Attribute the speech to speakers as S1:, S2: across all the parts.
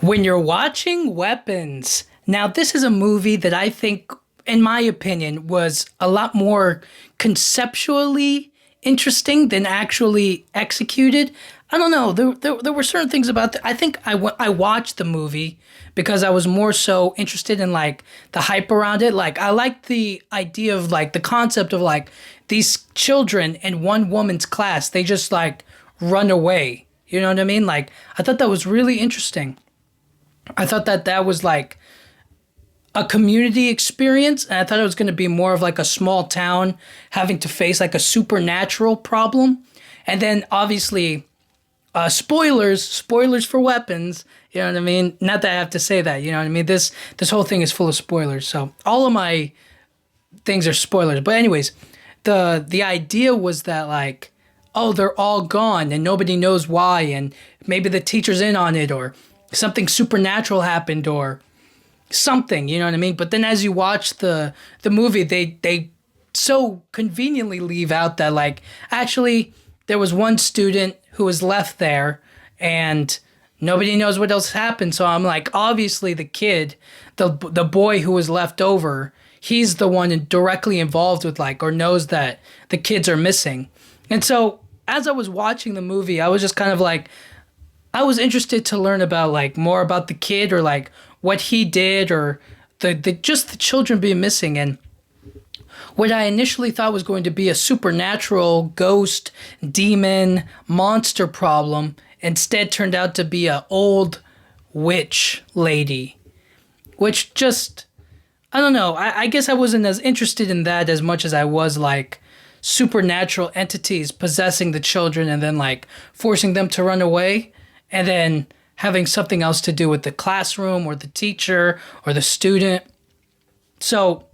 S1: When you're watching Weapons, now this is a movie that I think, in my opinion, was a lot more conceptually interesting than actually executed. I don't know. There were certain things about I think I watched the movie because I was more so interested in like the hype around it. Like I liked the idea of like the concept of like these children in one woman's class. They just like run away. You know what I mean? Like I thought that was really interesting. I thought that that was like a community experience, and I thought it was going to be more of like a small town having to face like a supernatural problem. And then obviously, spoilers for Weapons. You know what I mean? Not that I have to say that. You know what I mean? This whole thing is full of spoilers. So all of my things are spoilers. But anyways, the idea was that like, oh, they're all gone and nobody knows why, and maybe the teacher's in on it, or something supernatural happened, or something, you know what I mean? But then as you watch the movie, they so conveniently leave out that like actually there was one student who was left there and nobody knows what else happened. So I'm like, obviously the kid, the boy who was left over, he's the one directly involved with like, or knows that the kids are missing. And so as I was watching the movie, I was just kind of like, I was interested to learn about like more about the kid, or like what he did, or the just the children being missing. And what I initially thought was going to be a supernatural ghost, demon, monster problem instead turned out to be a old witch lady, which just, I don't know. I guess I wasn't as interested in that as much as I was like supernatural entities possessing the children and then like forcing them to run away, and then having something else to do with the classroom or the teacher or the student. So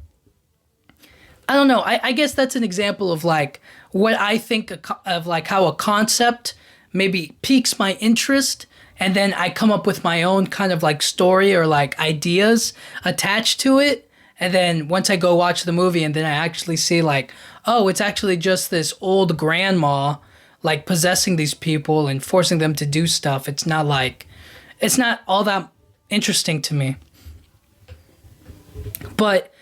S1: I don't know. I guess that's an example of like what I think of like how a concept maybe piques my interest, and then I come up with my own kind of like story or like ideas attached to it. And then once I go watch the movie and then I actually see like, oh, it's actually just this old grandma like possessing these people and forcing them to do stuff. It's not all that interesting to me. But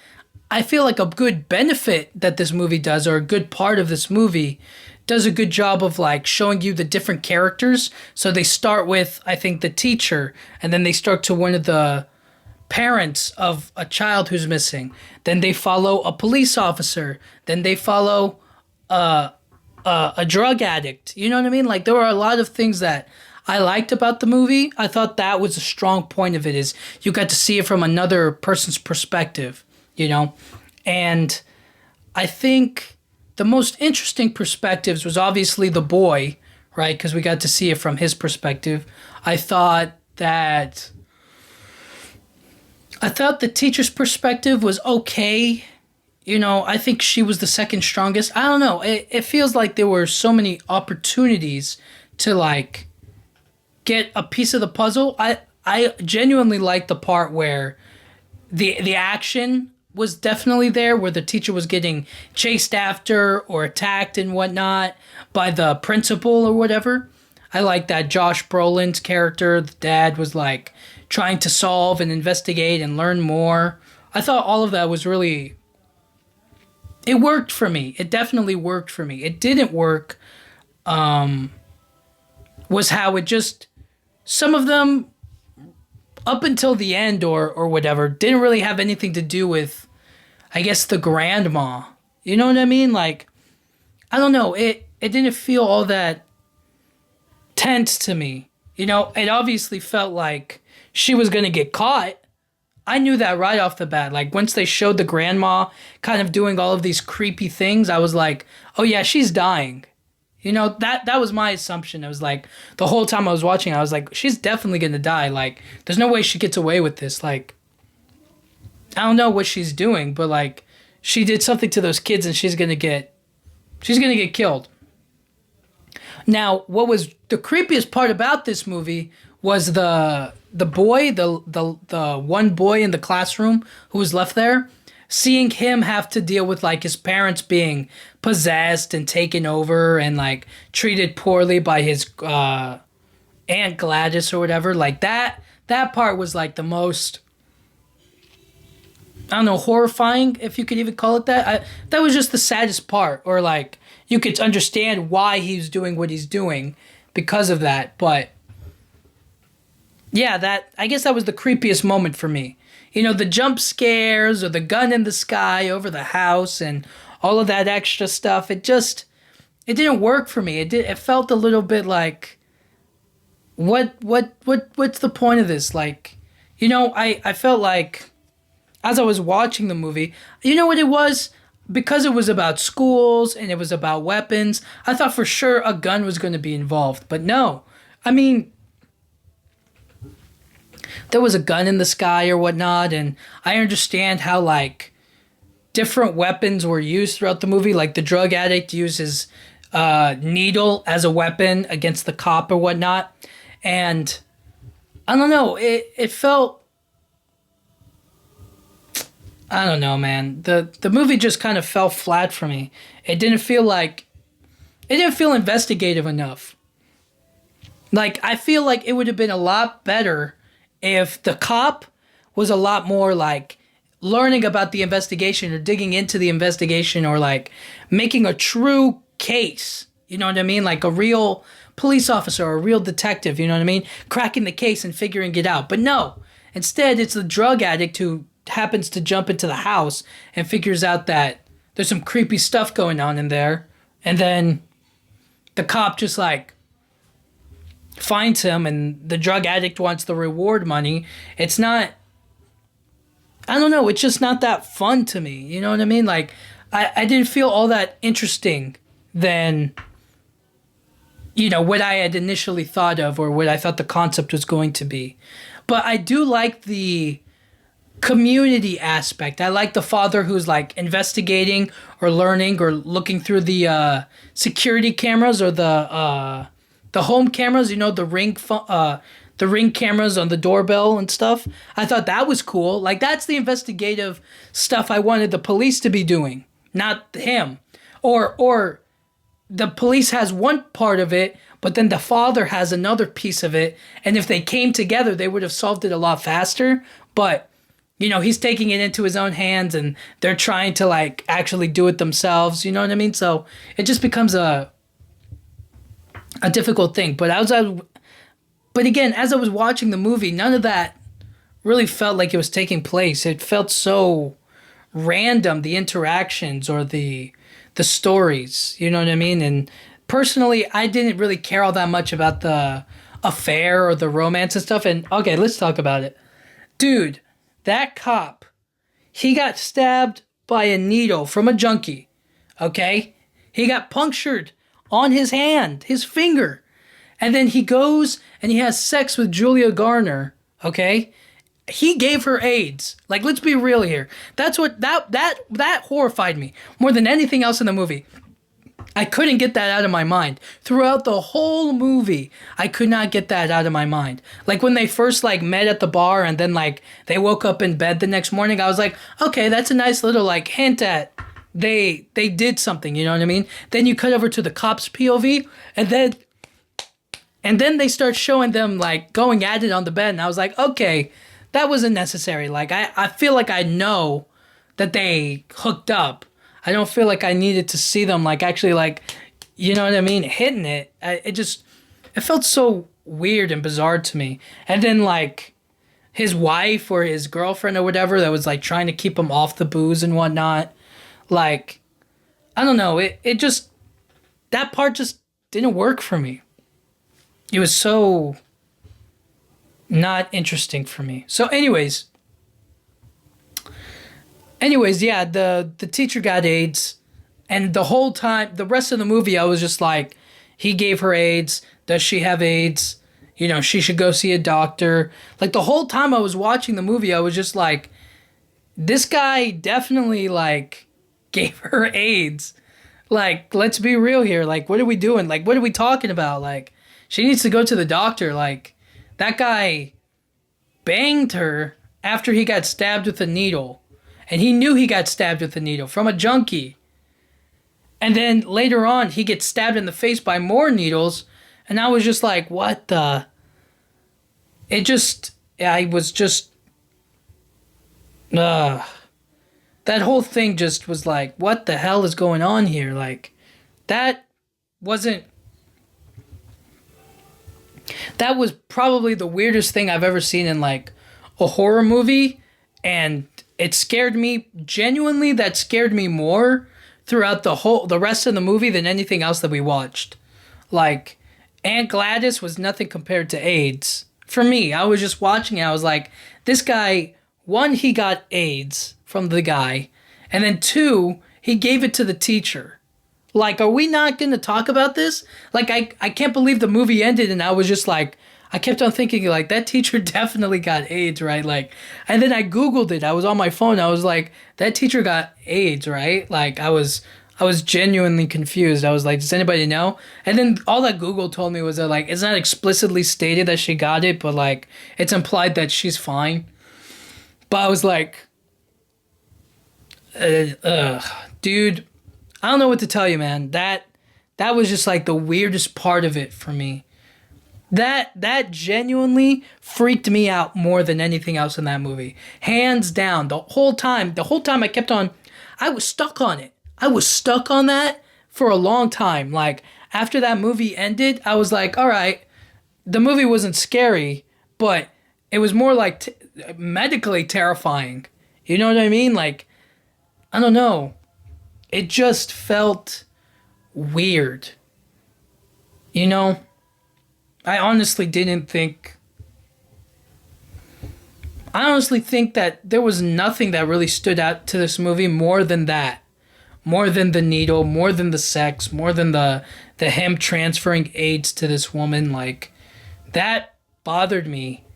S1: I feel like a good benefit that this movie does, or a good part of this movie, does a good job of like showing you the different characters. So they start with, I think, the teacher, and then they start to one of the parents of a child who's missing. Then they follow a police officer. Then they follow a drug addict. You know what I mean? Like there were a lot of things that I liked about the movie. I thought that was a strong point of it, is you got to see it from another person's perspective, you know? And I think the most interesting perspectives was obviously the boy, right? Because we got to see it from his perspective. I thought the teacher's perspective was okay. You know, I think she was the second strongest. I don't know. It feels like there were so many opportunities to like get a piece of the puzzle. I genuinely liked the part where the action was definitely there, where the teacher was getting chased after or attacked and whatnot by the principal or whatever. I like that Josh Brolin's character, the dad, was like trying to solve and investigate and learn more. I thought all of that was really, it worked for me. It definitely worked for me. It didn't work was how it just, some of them up until the end or whatever didn't really have anything to do with, I guess, the grandma. You know what I mean? Like, I don't know. It didn't feel all that tense to me. You know, it obviously felt like she was going to get caught. I knew that right off the bat. Like, once they showed the grandma kind of doing all of these creepy things, I was like, oh yeah, she's dying. You know, that was my assumption. It was like, the whole time I was watching, I was like, she's definitely going to die. Like, there's no way she gets away with this. Like, I don't know what she's doing, but like, she did something to those kids and she's going to get killed. Now, what was the creepiest part about this movie was the boy, the one boy in the classroom who was left there, seeing him have to deal with like his parents being possessed and taken over and like treated poorly by his Aunt Gladys or whatever, like that part was like the most, I don't know, horrifying, if you could even call it that. That was just the saddest part, or like you could understand why he's doing what he's doing because of that. But yeah, that, I guess that was the creepiest moment for me. You know, the jump scares or the gun in the sky over the house and all of that extra stuff. It didn't work for me. It felt a little bit like, what's the point of this? Like, you know, I felt like as I was watching the movie, you know what it was? Because it was about schools and it was about weapons, I thought for sure a gun was going to be involved. But no. I mean, there was a gun in the sky or whatnot, and I understand how, like, different weapons were used throughout the movie. Like, the drug addict uses needle as a weapon against the cop or whatnot. And I don't know, it felt, I don't know, man. The movie just kind of fell flat for me. It didn't feel investigative enough. Like, I feel like it would have been a lot better if the cop was a lot more like learning about the investigation or digging into the investigation, or like making a true case. You know what I mean? Like a real police officer or a real detective, you know what I mean? Cracking the case and figuring it out. But no, instead it's the drug addict who happens to jump into the house and figures out that there's some creepy stuff going on in there. And then the cop just like finds him, and the drug addict wants the reward money. It's not, I don't know, it's just not that fun to me. You know what I mean? Like, I didn't feel all that interesting than, you know, what I had initially thought of, or what I thought the concept was going to be. But I do like the community aspect. I like the father who's like investigating or learning or looking through the security cameras, or the home cameras, you know, the ring cameras on the doorbell and stuff. I thought that was cool. Like, that's the investigative stuff I wanted the police to be doing, not him. Or the police has one part of it, but then the father has another piece of it. And if they came together, they would have solved it a lot faster. But, you know, he's taking it into his own hands, and they're trying to like actually do it themselves. You know what I mean? So it just becomes a difficult thing. But again, as I was watching the movie, none of that really felt like it was taking place. It felt so random, the interactions or the stories, you know what I mean? And personally, I didn't really care all that much about the affair or the romance and stuff. And okay, let's talk about it. Dude, that cop, he got stabbed by a needle from a junkie, okay? He got punctured on his hand, his finger. And then he goes and he has sex with Julia Garner, okay? He gave her AIDS. Like, let's be real here. That's what, that horrified me more than anything else in the movie. I couldn't get that out of my mind. Throughout the whole movie, I could not get that out of my mind. Like, when they first, like, met at the bar and then, like, they woke up in bed the next morning, I was like, okay, that's a nice little, like, hint at they did something, you know what I mean? Then you cut over to the cops' POV, and then they start showing them, like, going at it on the bed, and I was like, okay, that wasn't necessary. Like, I feel like I know that they hooked up. I don't feel like I needed to see them, like, actually, like, you know what I mean, hitting it. It felt so weird and bizarre to me. And then, like, his wife or his girlfriend or whatever that was, like, trying to keep him off the booze and whatnot. Like, I don't know. It just, that part just didn't work for me. It was so not interesting for me. So anyways, yeah, the teacher got AIDS, and the whole time, the rest of the movie, I was just like, he gave her AIDS. Does she have AIDS? You know, she should go see a doctor. Like, the whole time I was watching the movie, I was just like, this guy definitely, like, gave her AIDS. Like, let's be real here. Like, what are we doing? Like, what are we talking about? Like, she needs to go to the doctor. Like, that guy banged her after he got stabbed with a needle. And he knew he got stabbed with a needle from a junkie. And then later on, he gets stabbed in the face by more needles. And I was just like, what the? It just, I was just, uh, that whole thing just was like, what the hell is going on here? Like, that wasn't, that was probably the weirdest thing I've ever seen in like a horror movie. And it scared me, genuinely, that scared me more throughout the rest of the movie than anything else that we watched. Like, Aunt Gladys was nothing compared to AIDS. For me, I was just watching it. I was like, this guy, one, he got AIDS from the guy. And then two, he gave it to the teacher. Like, are we not going to talk about this? Like, I can't believe the movie ended and I was just like, I kept on thinking, like, that teacher definitely got AIDS, right? Like, and then I Googled it. I was on my phone. I was like, that teacher got AIDS, right? Like, I was genuinely confused. I was like, does anybody know? And then all that Google told me was that, like, it's not explicitly stated that she got it, but, like, it's implied that she's fine. But I was like, dude, I don't know what to tell you, man. That was just, like, the weirdest part of it for me. That genuinely freaked me out more than anything else in that movie. Hands down. The whole time I was stuck on it. I was stuck on that for a long time. Like, after that movie ended, I was like, all right, the movie wasn't scary, but it was more like medically terrifying. You know what I mean? Like, I don't know. It just felt weird. You know? I honestly think that there was nothing that really stood out to this movie more than that. More than the needle, more than the sex, more than the him transferring AIDS to this woman. Like, that bothered me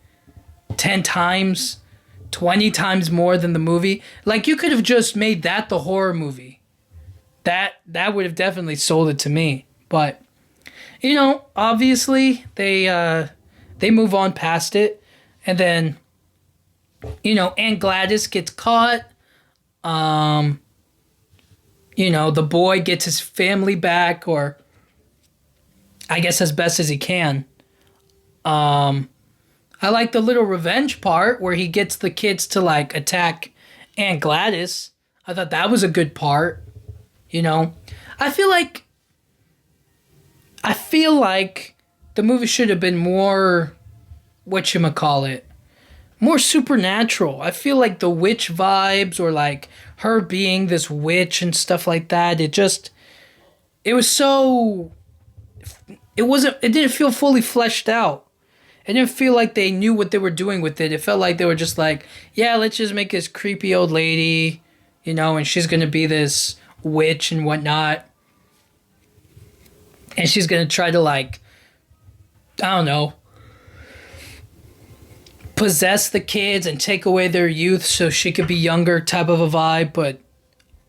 S1: 10 times, 20 times more than the movie. Like, you could have just made that the horror movie. That would have definitely sold it to me. But, you know, obviously they move on past it, and then, you know, Aunt Gladys gets caught. You know, the boy gets his family back, or I guess as best as he can. I like the little revenge part where he gets the kids to, like, attack Aunt Gladys. I thought that was a good part. You know, I feel like the movie should have been more, whatchamacallit, more supernatural. I feel like the witch vibes, or like her being this witch and stuff like that, it didn't feel fully fleshed out. It didn't feel like they knew what they were doing with it. It felt like they were just like, yeah, let's just make this creepy old lady, you know, and she's going to be this witch and whatnot. And she's going to try to, like, I don't know, possess the kids and take away their youth so she could be younger type of a vibe. But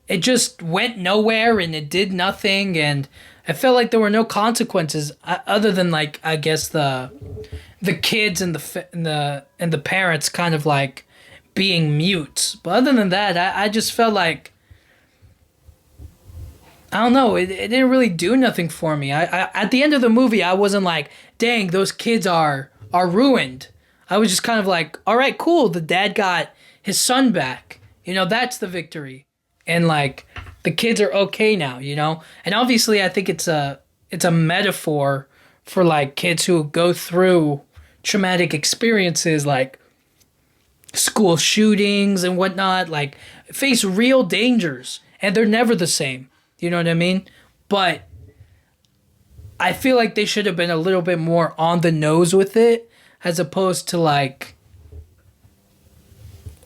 S1: it just went nowhere and it did nothing. And I felt like there were no consequences other than, like, I guess the kids and the parents kind of like being mutes. But other than that, I just felt like, I don't know, it didn't really do nothing for me. I at the end of the movie, I wasn't like, dang, those kids are ruined. I was just kind of like, all right, cool, the dad got his son back. You know, that's the victory. And, like, the kids are okay now, you know? And obviously I think it's a metaphor for, like, kids who go through traumatic experiences like school shootings and whatnot, like, face real dangers, and they're never the same. You know what I mean? But I feel like they should have been a little bit more on the nose with it, as opposed to, like,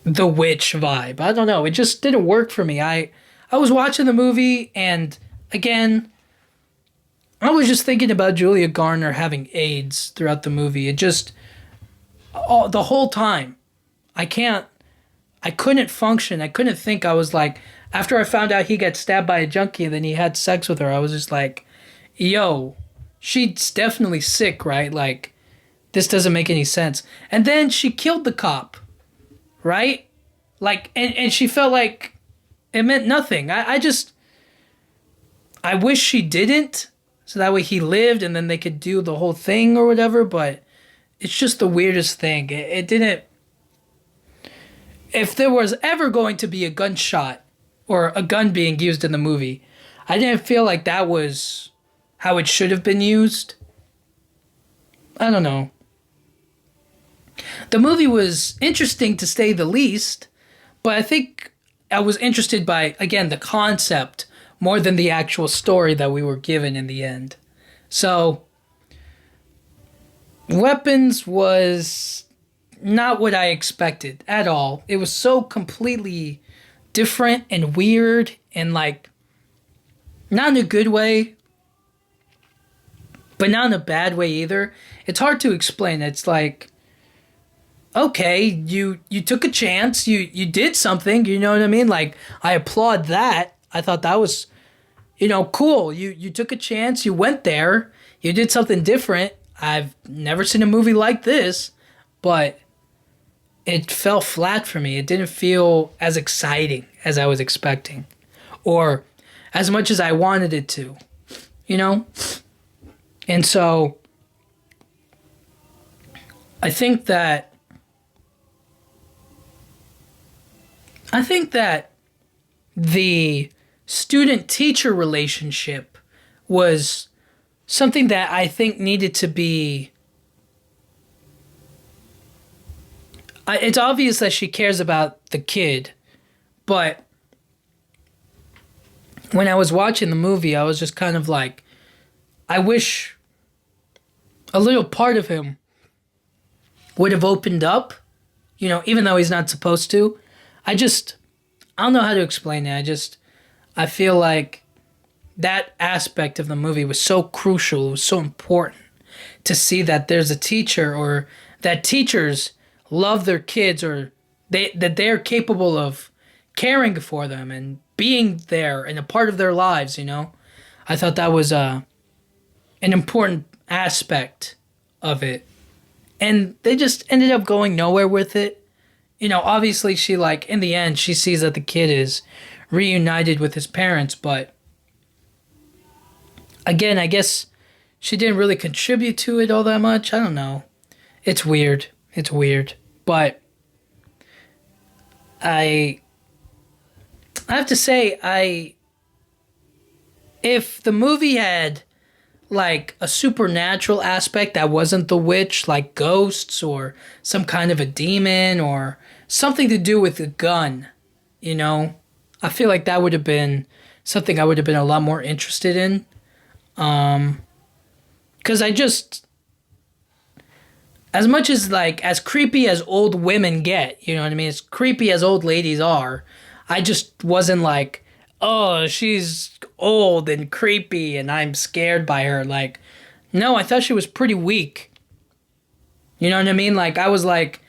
S1: the witch vibe. I don't know. It just didn't work for me. I was watching the movie, and again, I was just thinking about Julia Garner having AIDS throughout the movie. It just, the whole time, I couldn't function. I couldn't think. I was like, after I found out he got stabbed by a junkie and then he had sex with her, I was just like, yo, she's definitely sick, right? Like, this doesn't make any sense. And then she killed the cop, right? Like, and she felt like it meant nothing. I wish she didn't, so that way he lived and then they could do the whole thing or whatever, but it's just the weirdest thing. It didn't. If there was ever going to be a gunshot or a gun being used in the movie, I didn't feel like that was how it should have been used. I don't know. The movie was interesting to say the least, but I think I was interested by, again, the concept more than the actual story that we were given in the end. So, Weapons was not what I expected at all. It was so completely different and weird and like not in a good way, but not in a bad way either. It's hard to explain. It's like, okay, you took a chance, you did something, you know what I mean? Like, I applaud that. I thought that was, cool. You took a chance, you went there, you did something different. I've never seen a movie like this, but it fell flat for me. It didn't feel as exciting as I was expecting, or as much as I wanted it to, you know? And so I think that the student-teacher relationship was something that I think needed to be. It's obvious that she cares about the kid, but when I was watching the movie, I was just kind of like, I wish a little part of him would have opened up, even though he's not supposed to. I don't know how to explain it. I feel like that aspect of the movie was so crucial, it was so important to see that there's a teacher, or that teachers love their kids, or that they're capable of caring for them and being there and a part of their lives, I thought that was an important aspect of it. And they just ended up going nowhere with it. Obviously she, in the end, she sees that the kid is reunited with his parents, but again, I guess she didn't really contribute to it all that much. I don't know. It's weird. But I have to say, if the movie had a supernatural aspect that wasn't the witch, like ghosts or some kind of a demon or something to do with a gun, I feel like that would have been something I would have been a lot more interested in. Because as much as as creepy as old women get, you know what I mean? As creepy as old ladies are, I just wasn't like, oh, she's old and creepy and I'm scared by her. No, I thought she was pretty weak. You know what I mean? I was like,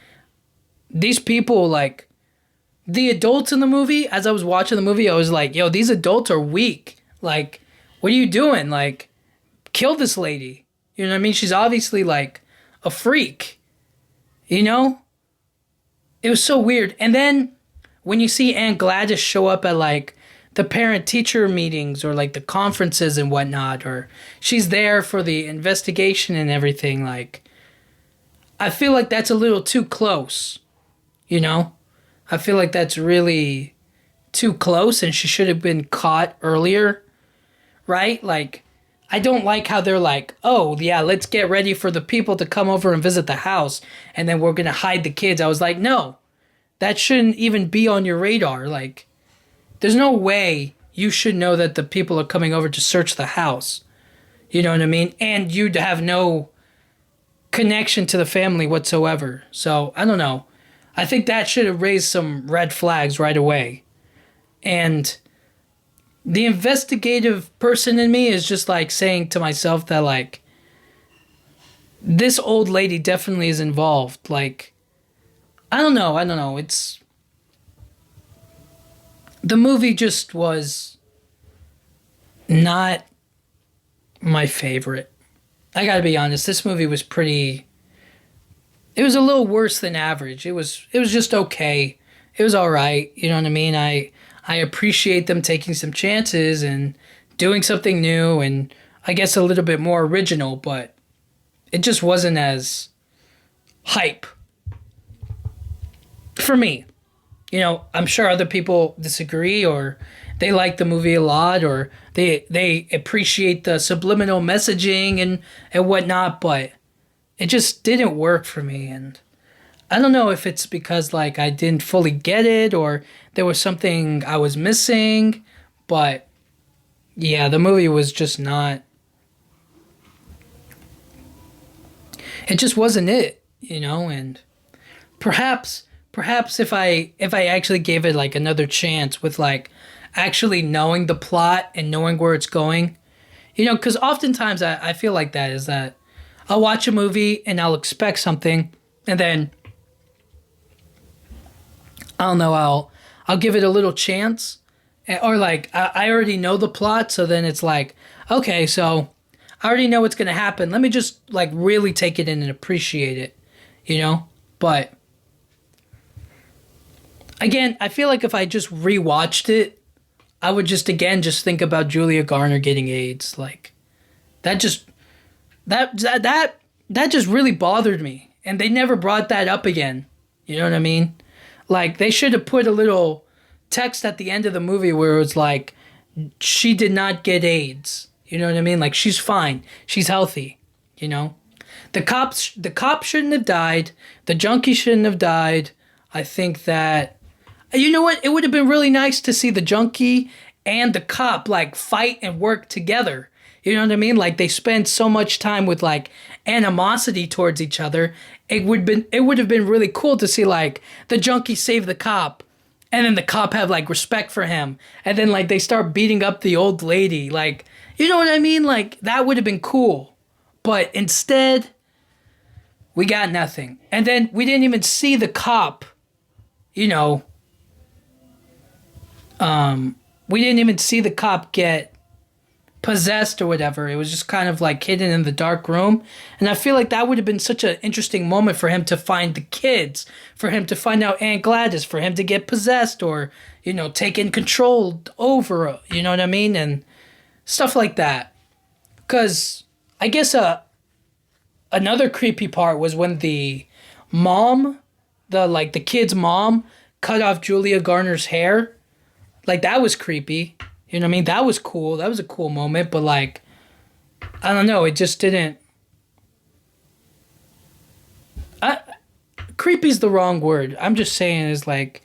S1: these people, the adults in the movie, as I was watching the movie, I was like, yo, these adults are weak. What are you doing? Kill this lady. You know what I mean? She's obviously a freak. It was so weird. And then when you see Aunt Gladys show up at the parent-teacher meetings or the conferences and whatnot, or she's there for the investigation and everything, I feel like that's a little too close. I feel like that's really too close and she should have been caught earlier, right? I don't like how they're oh, yeah, let's get ready for the people to come over and visit the house, and then we're going to hide the kids. I was like, no, that shouldn't even be on your radar. There's no way you should know that the people are coming over to search the house. You know what I mean? And you'd have no connection to the family whatsoever. So, I don't know. I think that should have raised some red flags right away. And the investigative person in me is just saying to myself that this old lady definitely is involved. I don't know. It's, the movie just was not my favorite. I gotta be honest, this movie was it was a little worse than average. It was just okay. It was alright, you know what I mean? I appreciate them taking some chances and doing something new and I guess a little bit more original, but it just wasn't as hype for me. You know, I'm sure other people disagree, or they like the movie a lot, or they appreciate the subliminal messaging and whatnot, but it just didn't work for me. And I don't know if it's because like I didn't fully get it, or there was something I was missing, but yeah, the movie was just not, it just wasn't it, you know. And perhaps if I actually gave it like another chance with like actually knowing the plot and knowing where it's going, you know, because oftentimes I feel like that is that I'll watch a movie and I'll expect something, and then I don't know, I'll give it a little chance, or like I already know the plot, so then it's like, okay, so I already know what's gonna happen. Let me just like really take it in and appreciate it, you know. But again, I feel like if I just rewatched it, I would just again just think about Julia Garner getting AIDS. Like that just that just really bothered me, and they never brought that up again. You know what I mean? Like they should have put a little text at the end of the movie where it was like she did not get AIDS. You know what I mean? Like she's fine. She's healthy, you know? The cops shouldn't have died. The junkie shouldn't have died. I think that, you know what? It would have been really nice to see the junkie and the cop like fight and work together. You know what I mean? Like they spend so much time with like animosity towards each other. It would have been really cool to see like the junkie save the cop, and then the cop have like respect for him, and then like they start beating up the old lady. Like, you know what I mean? Like that would have been cool. But instead, we got nothing. And then we didn't even see the cop, you know, we didn't even see the cop get possessed or whatever. It was just kind of like hidden in the dark room. And I feel like that would have been such an interesting moment for him to find the kids, for him to find out Aunt Gladys, for him to get possessed or, you know, taken control over, you know what I mean? And stuff like that. Because I guess another creepy part was when the mom, the kid's mom, cut off Julia Garner's hair. Like that was creepy. You know what I mean? That was cool. That was a cool moment. But like, I don't know. It just didn't. Creepy's the wrong word. I'm just saying is like,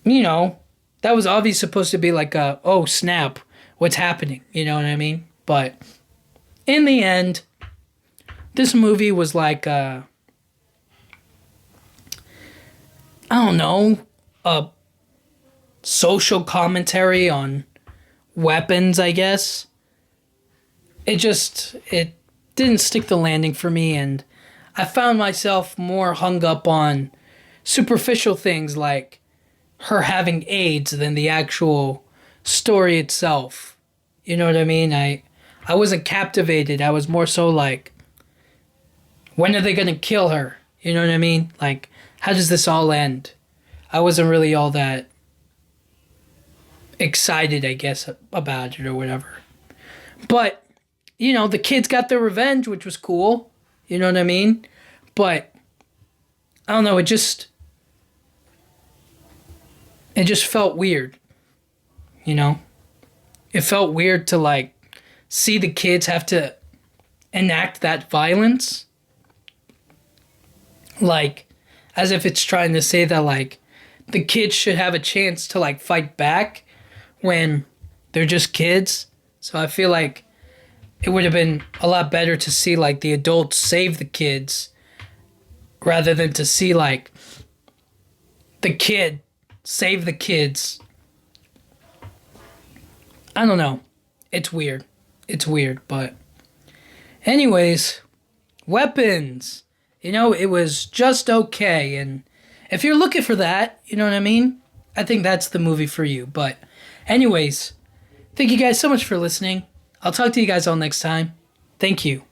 S1: you know, that was obviously supposed to be like a, oh snap, what's happening? You know what I mean? But in the end, this movie was like I don't know, a social commentary on weapons, I guess. It didn't stick the landing for me, and I found myself more hung up on superficial things like her having AIDS than the actual story itself. You know what I mean? I wasn't captivated. I was more so like, when are they going to kill her? You know what I mean? Like, how does this all end? I wasn't really all that excited, I guess, about it or whatever. But, you know, the kids got their revenge, which was cool. You know what I mean? But, I don't know, it just felt weird. You know? It felt weird to, like, see the kids have to enact that violence. Like, as if it's trying to say that, like, the kids should have a chance to, like, fight back when they're just kids. So I feel like it would have been a lot better to see, like, the adults save the kids rather than to see, like, the kid save the kids. I don't know. It's weird. It's weird, but anyways, Weapons. You know, it was just okay, and if you're looking for that, you know what I mean? I think that's the movie for you. But anyways, thank you guys so much for listening. I'll talk to you guys all next time. Thank you.